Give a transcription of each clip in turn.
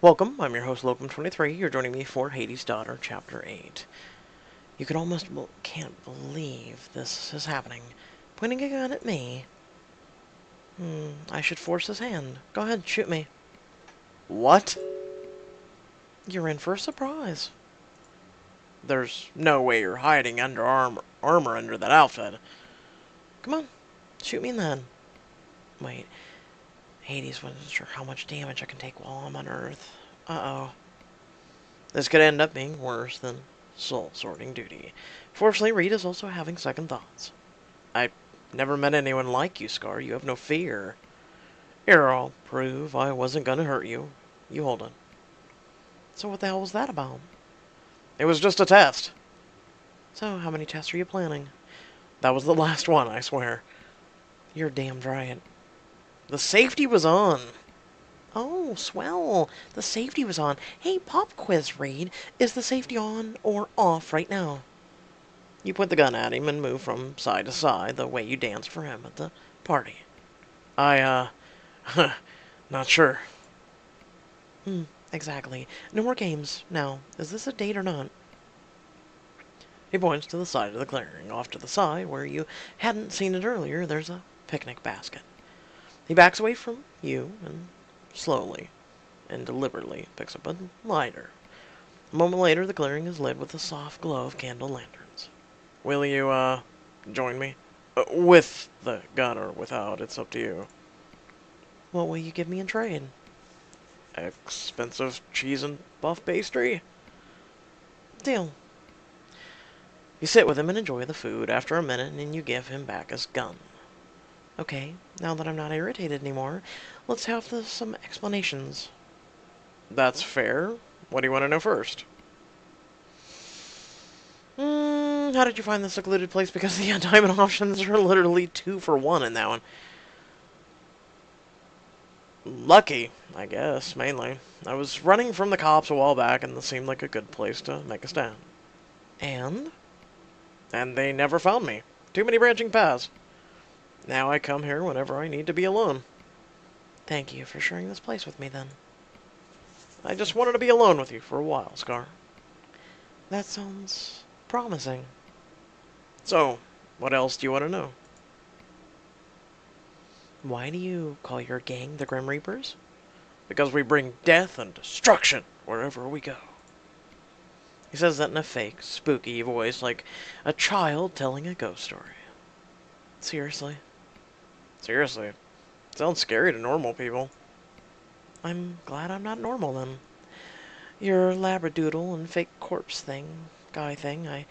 Welcome, I'm your host, Locum23. You're joining me for Hades' Daughter, Chapter 8. You can almost can't believe this is happening. Pointing a gun at me. I should force his hand. Go ahead, shoot me. What? You're in for a surprise. There's no way you're hiding under armor under that outfit. Come on, shoot me in the head. Wait, Hades wasn't sure how much damage I can take while I'm on Earth. Uh-oh. This could end up being worse than soul-sorting duty. Fortunately, Reed is also having second thoughts. I never met anyone like you, Scar. You have no fear. Here, I'll prove I wasn't gonna hurt you. You hold on. So what the hell was that about? It was just a test. So, how many tests are you planning? That was the last one, I swear. You're damned right. The safety was on. Oh, swell. The safety was on. Hey, pop quiz, Reed. Is the safety on or off right now? You point the gun at him and move from side to side the way you danced for him at the party. Not sure. Exactly. No more games. Now, is this a date or not? He points to the side of the clearing. Off to the side, where you hadn't seen it earlier, there's a picnic basket. He backs away from you and slowly and deliberately picks up a lighter. A moment later, the clearing is lit with the soft glow of candle lanterns. Will you, join me? With the gun or without, it's up to you. What will you give me in trade? Expensive cheese and buff pastry? Deal. You sit with him and enjoy the food. After a minute, and you give him back his gun. Okay, now that I'm not irritated anymore, let's have some explanations. That's fair. What do you want to know first? How did you find the secluded place? Because the diamond options are literally 2 for 1 in that one. Lucky, I guess, mainly. I was running from the cops a while back, and this seemed like a good place to make a stand. And? And they never found me. Too many branching paths. Now I come here whenever I need to be alone. Thank you for sharing this place with me, then. I just wanted to be alone with you for a while, Scar. That sounds promising. So, what else do you want to know? Why do you call your gang the Grim Reapers? Because we bring death and destruction wherever we go. He says that in a fake, spooky voice, like a child telling a ghost story. Seriously? Seriously. Sounds scary to normal people. I'm glad I'm not normal, then. Your labradoodle and fake corpse guy thing, I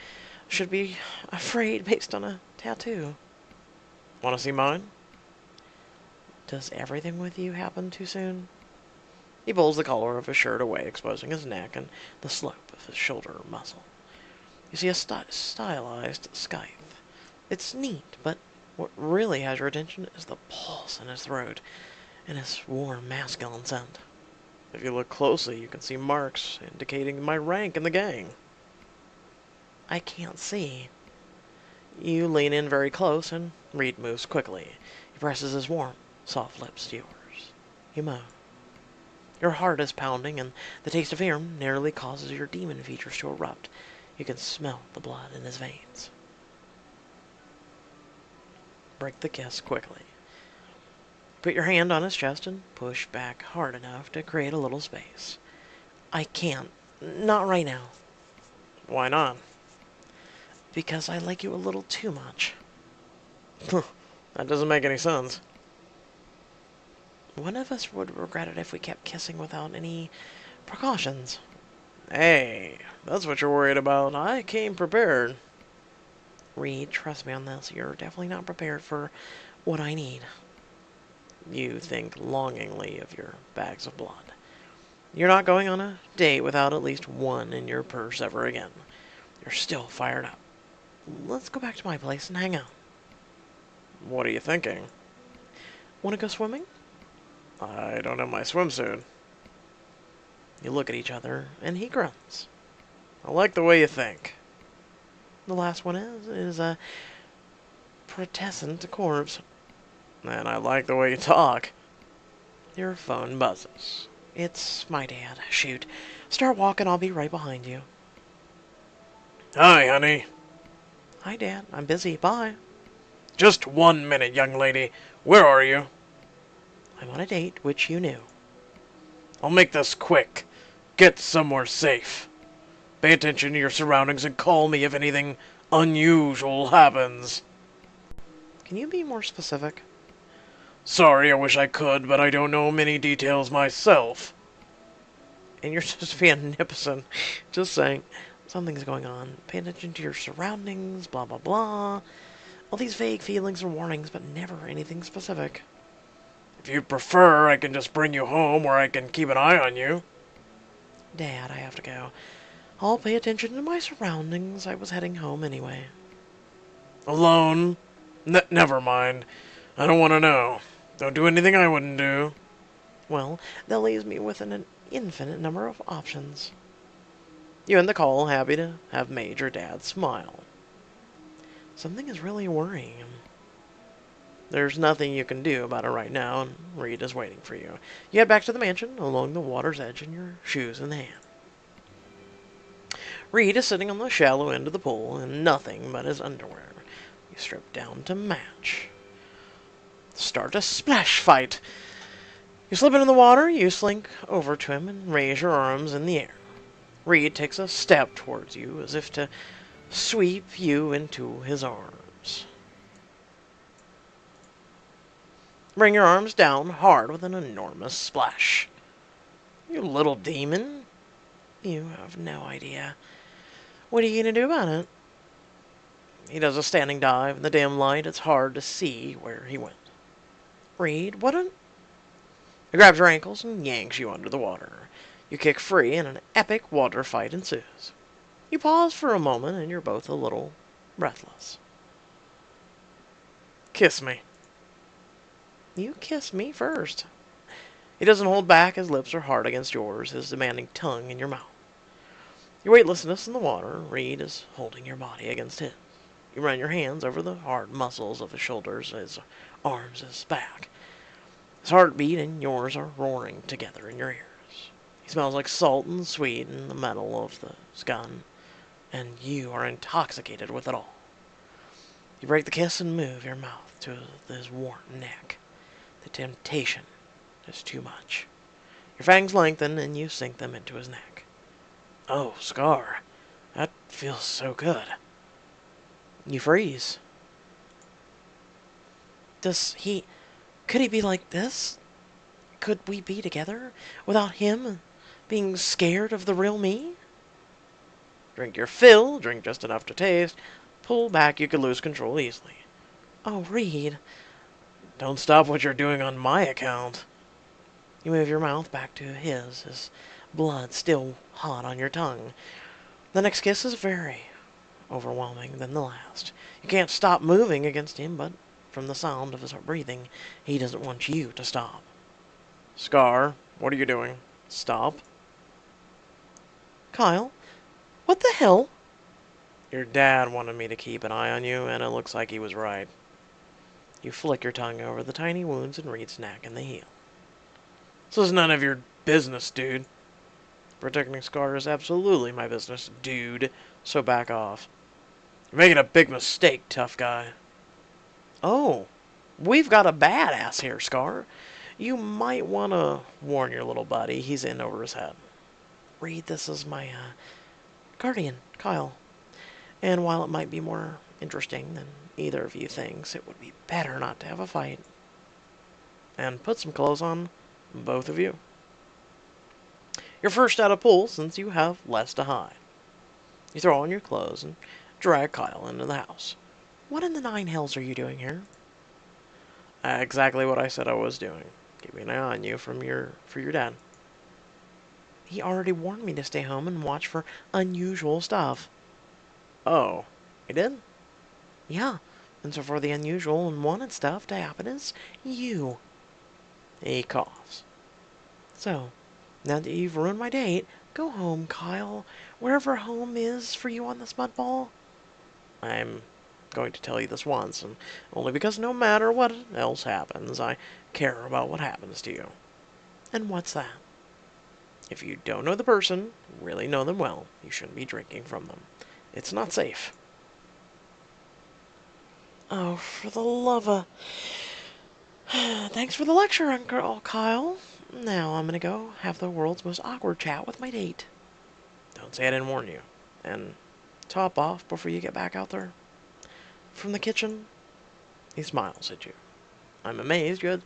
should be afraid based on a tattoo. Want to see mine? Does everything with you happen too soon? He pulls the collar of his shirt away, exposing his neck and the slope of his shoulder muscle. You see a stylized scythe. It's neat, but what really has your attention is the pulse in his throat and his warm masculine scent. If you look closely, you can see marks indicating my rank in the gang. I can't see. You lean in very close, and Reed moves quickly. He presses his warm, soft lips to yours. You moan. Your heart is pounding, and the taste of him nearly causes your demon features to erupt. You can smell the blood in his veins. Break the kiss quickly. Put your hand on his chest and push back hard enough to create a little space. I can't. Not right now. Why not? Because I like you a little too much. That doesn't make any sense. One of us would regret it if we kept kissing without any precautions. Hey, that's what you're worried about. I came prepared. Reed, trust me on this. You're definitely not prepared for what I need. You think longingly of your bags of blood. You're not going on a date without at least one in your purse ever again. You're still fired up. Let's go back to my place and hang out. What are you thinking? Want to go swimming? I don't have my swimsuit. You look at each other, and he grunts. I like the way you think. The last one is a protestant corpse. And I like the way you talk. Your phone buzzes. It's my dad. Shoot. Start walking, I'll be right behind you. Hi, honey. Hi, Dad. I'm busy. Bye. Just 1 minute, young lady. Where are you? I'm on a date, which you knew. I'll make this quick. Get somewhere safe. Pay attention to your surroundings and call me if anything unusual happens. Can you be more specific? Sorry, I wish I could, but I don't know many details myself. And you're supposed to be a Nipson. Just saying. Something's going on. Pay attention to your surroundings, blah, blah, blah. All these vague feelings and warnings, but never anything specific. If you prefer, I can just bring you home, or I can keep an eye on you. Dad, I have to go. I'll pay attention to my surroundings. I was heading home anyway. Alone? Never mind. I don't want to know. Don't do anything I wouldn't do. Well, that leaves me with an infinite number of options. You end the call, happy to have made your dad smile. Something is really worrying him. There's nothing you can do about it right now, and Reed is waiting for you. You head back to the mansion, along the water's edge, and your shoes in the hand. Reed is sitting on the shallow end of the pool in nothing but his underwear. You strip down to match. Start a splash fight. You slip into the water, you slink over to him and raise your arms in the air. Reed takes a step towards you as if to sweep you into his arms. Bring your arms down hard with an enormous splash. You little demon. You have no idea. What are you going to do about it? He does a standing dive. In the dim light, it's hard to see where he went. Reed, what an... He grabs your ankles and yanks you under the water. You kick free, and an epic water fight ensues. You pause for a moment, and you're both a little breathless. Kiss me. You kiss me first. He doesn't hold back. His lips are hard against yours, his demanding tongue in your mouth. Your weightlessness in the water, Reed is holding your body against his. You run your hands over the hard muscles of his shoulders, his arms, his back. His heartbeat and yours are roaring together in your ears. He smells like salt and sweet and the metal of the gun, and you are intoxicated with it all. You break the kiss and move your mouth to his warm neck. The temptation is too much. Your fangs lengthen and you sink them into his neck. Oh, Scar, that feels so good. You freeze. Could he be like this? Could we be together without him being scared of the real me? Drink your fill, drink just enough to taste. Pull back, you could lose control easily. Oh, Reed. Don't stop what you're doing on my account. You move your mouth back to his blood still hot on your tongue. The next kiss is very overwhelming than the last. You can't stop moving against him, but from the sound of his breathing, he doesn't want you to stop. Scar, what are you doing? Stop. Kyle, what the hell? Your dad wanted me to keep an eye on you, and it looks like he was right. You flick your tongue over the tiny wounds in Reed's neck and the heel. This is none of your business, dude. Protecting Scar is absolutely my business, dude. So back off. You're making a big mistake, tough guy. Oh, we've got a badass here, Scar. You might want to warn your little buddy. He's in over his head. Reed, this is my guardian, Kyle. And while it might be more interesting than either of you thinks, it would be better not to have a fight. And put some clothes on, both of you. You're first out of pool since you have less to hide. You throw on your clothes and drag Kyle into the house. What in the nine hells are you doing here? Exactly what I said I was doing. Keeping an eye on you for your dad. He already warned me to stay home and watch for unusual stuff. Oh, he did? Yeah, and so for the unusual and wanted stuff to happen is you. He coughs. So, now that you've ruined my date, go home, Kyle. Wherever home is for you on this mud ball. I'm going to tell you this once, and only because no matter what else happens, I care about what happens to you. And what's that? If you don't know the person, really know them well, you shouldn't be drinking from them. It's not safe. Oh, for the love of... Thanks for the lecture, Uncle Kyle. Now I'm gonna go have the world's most awkward chat with my date. Don't say I didn't warn you. And top off before you get back out there. From the kitchen, he smiles at you. I'm amazed you had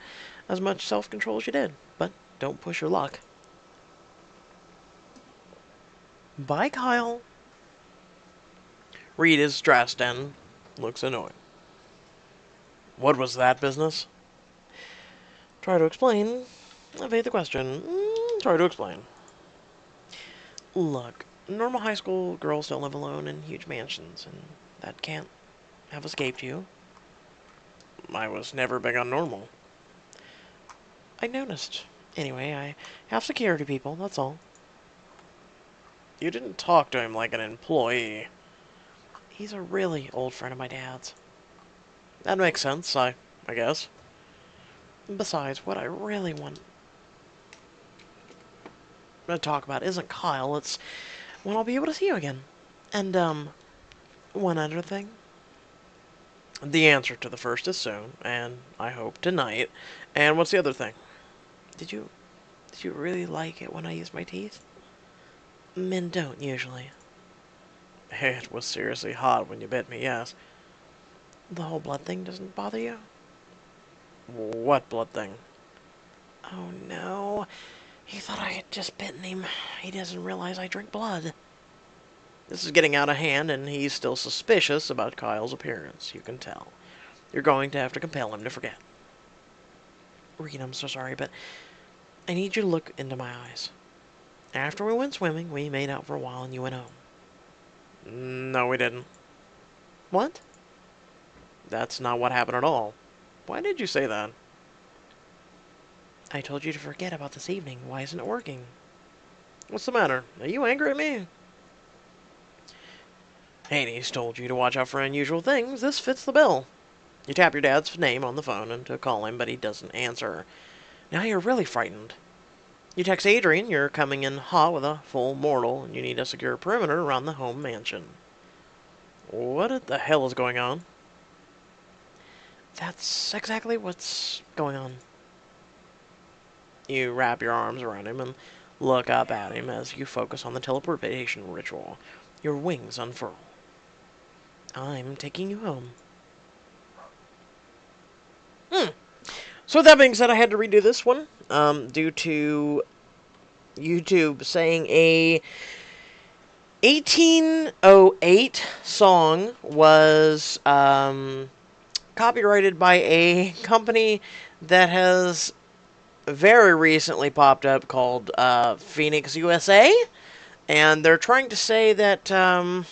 as much self-control as you did, but don't push your luck. Bye, Kyle. Reed is dressed and looks annoyed. What was that business? Try to explain. Evade the question. Try to explain. Look, normal high school girls don't live alone in huge mansions, and that can't have escaped you. I was never big on normal. I noticed. Anyway, I have security people, that's all. You didn't talk to him like an employee. He's a really old friend of my dad's. That makes sense, I guess. Besides, what I really want to talk about isn't Kyle, it's when I'll be able to see you again. And, one other thing. The answer to the first is soon, and I hope tonight. And what's the other thing? Did you really like it when I used my teeth? Men don't, usually. It was seriously hot when you bit me, yes. The whole blood thing doesn't bother you? What blood thing? Oh no. He thought I had just bitten him. He doesn't realize I drink blood. This is getting out of hand, and he's still suspicious about Kyle's appearance, you can tell. You're going to have to compel him to forget. Reed, I'm so sorry, but I need you to look into my eyes. After we went swimming, we made out for a while and you went home. No, we didn't. What? That's not what happened at all. Why did you say that? I told you to forget about this evening. Why isn't it working? What's the matter? Are you angry at me? Hades told you to watch out for unusual things. This fits the bill. You tap your dad's name on the phone and to call him, but he doesn't answer. Now you're really frightened. You text Adrian you're coming in hot with a full mortal, and you need a secure perimeter around the home mansion. What the hell is going on? That's exactly what's going on. You wrap your arms around him and look up at him as you focus on the teleportation ritual. Your wings unfurl. I'm taking you home. So with that being said, I had to redo this one, due to YouTube saying a 1808 song was, copyrighted by a company that has very recently popped up called, Phoenix USA, and they're trying to say that,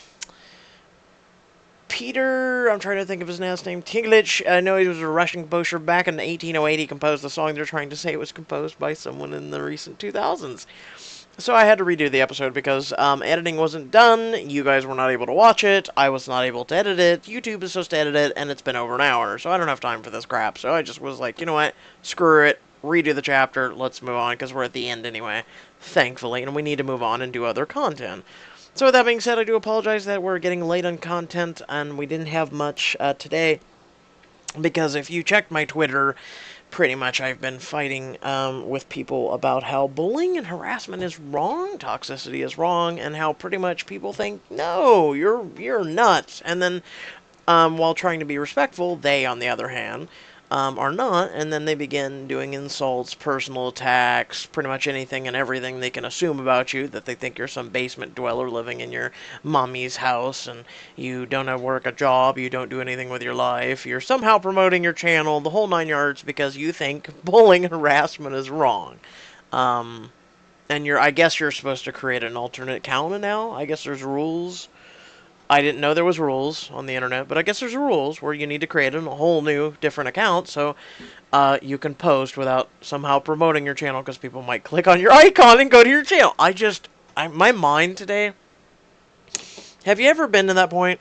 Peter, I'm trying to think of his last name, Tiglich, I know he was a Russian composer. Back in 1808 he composed the song. They're trying to say it was composed by someone in the recent 2000s. So I had to redo the episode because editing wasn't done, you guys were not able to watch it, I was not able to edit it, YouTube is supposed to edit it, and it's been over an hour, so I don't have time for this crap. So I just was like, you know what, screw it, redo the chapter, let's move on, because we're at the end anyway, thankfully, and we need to move on and do other content. So with that being said, I do apologize that we're getting late on content, and we didn't have much today, because if you checked my Twitter, pretty much I've been fighting with people about how bullying and harassment is wrong, toxicity is wrong, and how pretty much people think, no, you're nuts. And then while trying to be respectful, they, on the other hand, are not, and then they begin doing insults, personal attacks, pretty much anything and everything they can assume about you, that they think you're some basement dweller living in your mommy's house, and you don't work a job, you don't do anything with your life, you're somehow promoting your channel, the whole 9 yards, because you think bullying and harassment is wrong. And I guess you're supposed to create an alternate account now. I guess there's rules. I didn't know there was rules on the internet, but I guess there's rules where you need to create a whole new, different account, so you can post without somehow promoting your channel, because people might click on your icon and go to your channel. My mind today, have you ever been to that point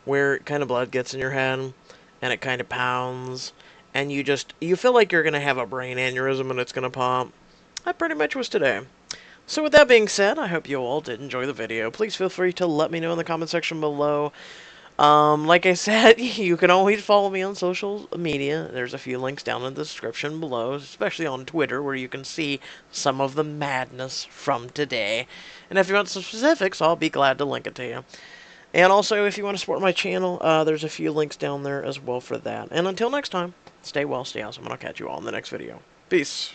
where kind of blood gets in your head, and it kind of pounds, and you feel like you're going to have a brain aneurysm and it's going to pop? That pretty much was today. So with that being said, I hope you all did enjoy the video. Please feel free to let me know in the comment section below. Like I said, you can always follow me on social media. There's a few links down in the description below, especially on Twitter, where you can see some of the madness from today. And if you want some specifics, I'll be glad to link it to you. And also, if you want to support my channel, there's a few links down there as well for that. And until next time, stay well, stay awesome, and I'll catch you all in the next video. Peace.